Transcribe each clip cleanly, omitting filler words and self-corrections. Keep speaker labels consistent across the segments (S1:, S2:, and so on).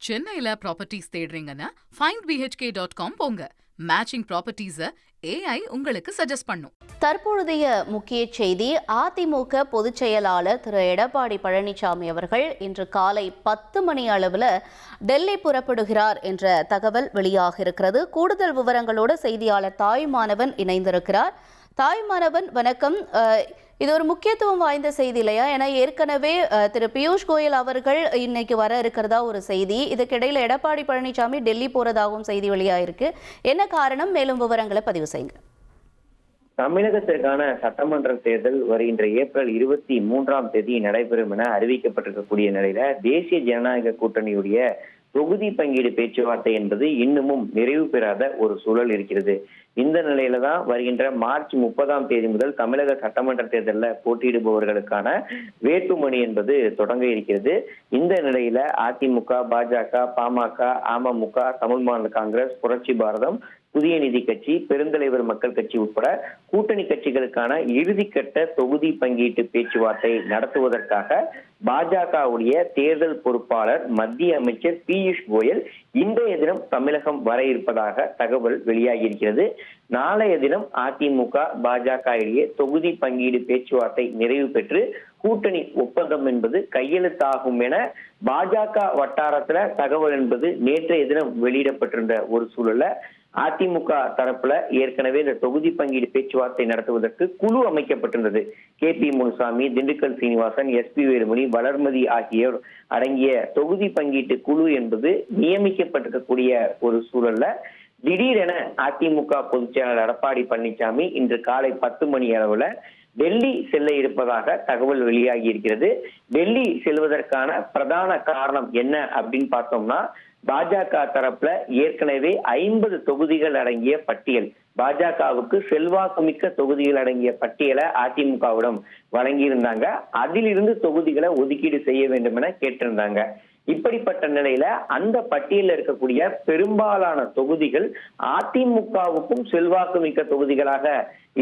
S1: சென்னையில properties தேடுறீங்கன்னா findbhk.com போங்க. Matching ப்ராப்பர்ட்டிஸை AI உங்களுக்கு சஜஸ்ட் பண்ணும்.
S2: தற்பொழுதைய முக்கிய செய்தி, அதிமுக பொதுச் செயலாளர் திரு எடப்பாடி பழனிசாமி அவர்கள் இன்று காலை 10 மணி அளவில் டெல்லி புறப்படுகிறார் என்ற தகவல் வெளியாக இருக்கிறது. கூடுதல் விவரங்களோடு செய்தியாளர் தாயுமானவன் இணைந்திருக்கிறார். தாயுமானவன், வணக்கம். இது ஒரு முக்கியத்துவம் வாய்ந்த செய்தி இல்லையா? ஏன்னா ஏற்கனவே திரு பியூஷ் கோயல் அவர்கள் இன்னைக்கு வர இருக்கிறதா ஒரு செய்தி. இதுக்கிடையில் எடப்பாடி பழனிசாமி டெல்லி போறதாகவும் செய்தி வெளியாயிருக்கு. என்ன காரணம்? மேலும் விவரங்களை பதிவு செய்யுங்க.
S3: தமிழகத்திற்கான சட்டமன்ற தேர்தல் வருகின்ற ஏப்ரல் 23ஆம் தேதி நடைபெறும் என அறிவிக்கப்பட்டிருக்கக்கூடிய நிலையில தேசிய ஜனநாயக கூட்டணியுடைய தொகுதி பங்கீடு பேச்சுவார்த்தை என்பது இன்னமும் நிறைவு பெறாத ஒரு சூழல் இருக்கிறது. இந்த நிலையில தான் வருகின்ற மார்ச் 30ஆம் தேதி முதல் தமிழக சட்டமன்ற தேர்தலில் போட்டியிடுபவர்களுக்கான வேட்புமனு என்பது தொடங்க இருக்கிறது. இந்த நிலையில அதிமுக, பாஜக, பாமக, அமமுக, தமிழ் மாநில காங்கிரஸ், புரட்சி பாரதம், புதிய நீதி கட்சி, பெருந்தலைவர் மக்கள் கட்சி உட்பட கூட்டணி கட்சிகளுக்கான இறுதிக்கட்ட தொகுதி பங்கீட்டு பேச்சுவார்த்தை நடத்துவதற்காக பாஜகவுடைய தேர்தல் பொறுப்பாளர் மத்திய அமைச்சர் பியூஷ் கோயல் இன்றைய தினம் தமிழகம் வர இருப்பதாக தகவல் வெளியாகி இருக்கிறது. நாளைய தினம் அதிமுக, பாஜக இடையே தொகுதி பங்கீடு பேச்சுவார்த்தை நிறைவு பெற்று கூட்டணி ஒப்பந்தம் என்பது கையெழுத்தாகும் என பாஜக வட்டாரத்துல தகவல் என்பது நேற்றைய தினம் வெளியிடப்பட்டிருந்த ஒரு சூழல்ல அதிமுக தரப்புல ஏற்கனவே இந்த தொகுதி பங்கீடு பேச்சுவார்த்தை நடத்துவதற்கு குழு அமைக்கப்பட்டிருந்தது. KP முனுசாமி, திண்டுக்கல் சீனிவாசன், SP வேலுமணி, வளர்மதி ஆகியோர் அடங்கிய தொகுதி பங்கீட்டு குழு என்பது நியமிக்கப்பட்டிருக்கக்கூடிய ஒரு சூழல்ல திடீரென அதிமுக பொதுச் செயலாளர் எடப்பாடி பழனிசாமி இன்று காலை 10 மணி அளவுல டெல்லி செல்ல இருப்பதாக தகவல் வெளியாகி இருக்கிறது. டெல்லி செல்வதற்கான பிரதான காரணம் என்ன அப்படின்னு பார்த்தோம்னா, பாஜக தரப்புல ஏற்கனவே 50 தொகுதிகள் அடங்கிய பட்டியல், பாஜகவுக்கு செல்வாக்குமிக்க தொகுதிகள் அடங்கிய பட்டியலை அதிமுகவிடம் வழங்கியிருந்தாங்க. அதிலிருந்து தொகுதிகளை ஒதுக்கீடு செய்ய வேண்டும் என கேட்டிருந்தாங்க. இப்படிப்பட்ட நிலையில அந்த பட்டியலில் இருக்கக்கூடிய பெரும்பாலான தொகுதிகள் அதிமுகவுக்கும் செல்வாக்கு மிக்க தொகுதிகளாக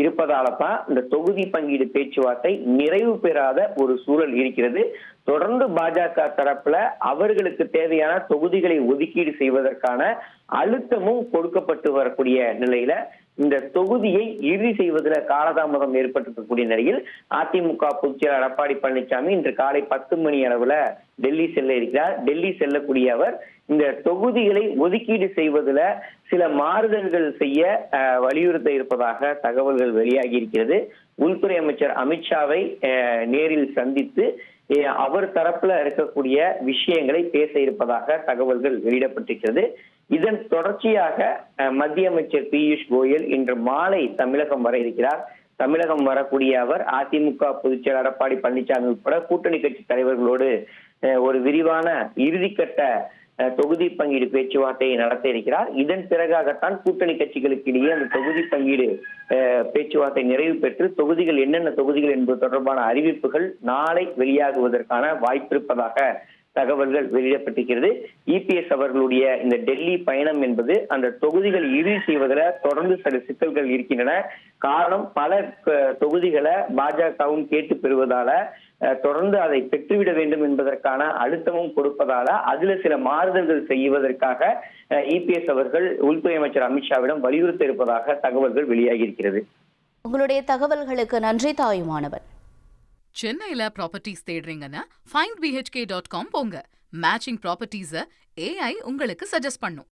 S3: இருப்பதால தான் இந்த தொகுதி பங்கீடு பேச்சுவார்த்தை நிறைவு பெறாத ஒரு சூழல் இருக்கிறது. தொடர்ந்து பாஜக தரப்புல அவர்களுக்கு தேவையான தொகுதிகளை ஒதுக்கீடு செய்வதற்கான அழுத்தமும் கொடுக்கப்பட்டு வரக்கூடிய நிலையில இந்த தொகுதியை இறுதி செய்வதில் காலதாமதம் ஏற்பட்டிருக்கக்கூடிய நிலையில் அதிமுக பொதுச் செயலாளர் எடப்பாடி பழனிசாமி இன்று காலை 10 மணி அளவுல டெல்லி செல்ல இருக்கிறார். டெல்லி செல்லக்கூடிய அவர் இந்த தொகுதிகளை ஒதுக்கீடு செய்வதில் சில மாறுதல்கள் செய்ய வலியுறுத்த இருப்பதாக தகவல்கள் வெளியாகி இருக்கிறது. உள்துறை அமைச்சர் அமித்ஷாவை நேரில் சந்தித்து அவர் தரப்புல இருக்கக்கூடிய விஷயங்களை பேச இருப்பதாக தகவல்கள் வெளியிடப்பட்டிருக்கிறது. இதன் தொடர்ச்சியாக மத்திய அமைச்சர் பியூஷ் கோயல் இன்று மாலை தமிழகம் வர இருக்கிறார். தமிழகம் வரக்கூடிய அவர் அதிமுக பொதுச் செயலாளர் எடப்பாடி பழனிசாமி உட்பட கூட்டணி கட்சி தலைவர்களோடு ஒரு விரிவான இறுதிக்கட்ட தொகுதி பங்கீடு பேச்சுவார்த்தையை நடத்த இருக்கிறார். இதன் பிறகாகத்தான் கூட்டணி கட்சிகளுக்கு இடையே அந்த தொகுதி பங்கீடு பேச்சுவார்த்தை நிறைவு பெற்று தொகுதிகள் என்னென்ன தொகுதிகள் என்பது தொடர்பான அறிவிப்புகள் நாளை வெளியாகுவதற்கான வாய்ப்பிருப்பதாக தகவல்கள் வெளியிடப்பட்டிருக்கிறது. EPS அவர்களுடைய இந்த டெல்லி பயணம் என்பது அந்த தொகுதிகள் இறுதி செய்வதில் தொடர்ந்து சில சிக்கல்கள் இருக்கின்றன. காரணம், பல தொகுதிகளை பாஜகவும் கேட்டு பெறுவதால தொடர்ந்து அதை பெற்றுவிட வேண்டும் என்பதற்கான அழுத்தமும் கொடுப்பதால அதுல சில மாறுதல்கள் செய்வதற்காக EPS அவர்கள் உள்துறை அமைச்சர் அமித்ஷாவிடம் வலியுறுத்த இருப்பதாக தகவல்கள் வெளியாகி இருக்கிறது.
S2: உங்களுடைய தகவல்களுக்கு நன்றி தாயுமானவன்.
S1: சென்னையில ப்ராப்பர்ட்டிஸ் தேடுறீங்கன்னா findbhk.com போங்க. மேட்சிங் ப்ராப்பர்ட்டிஸை AI உங்களுக்கு சஜஸ்ட் பண்ணும்.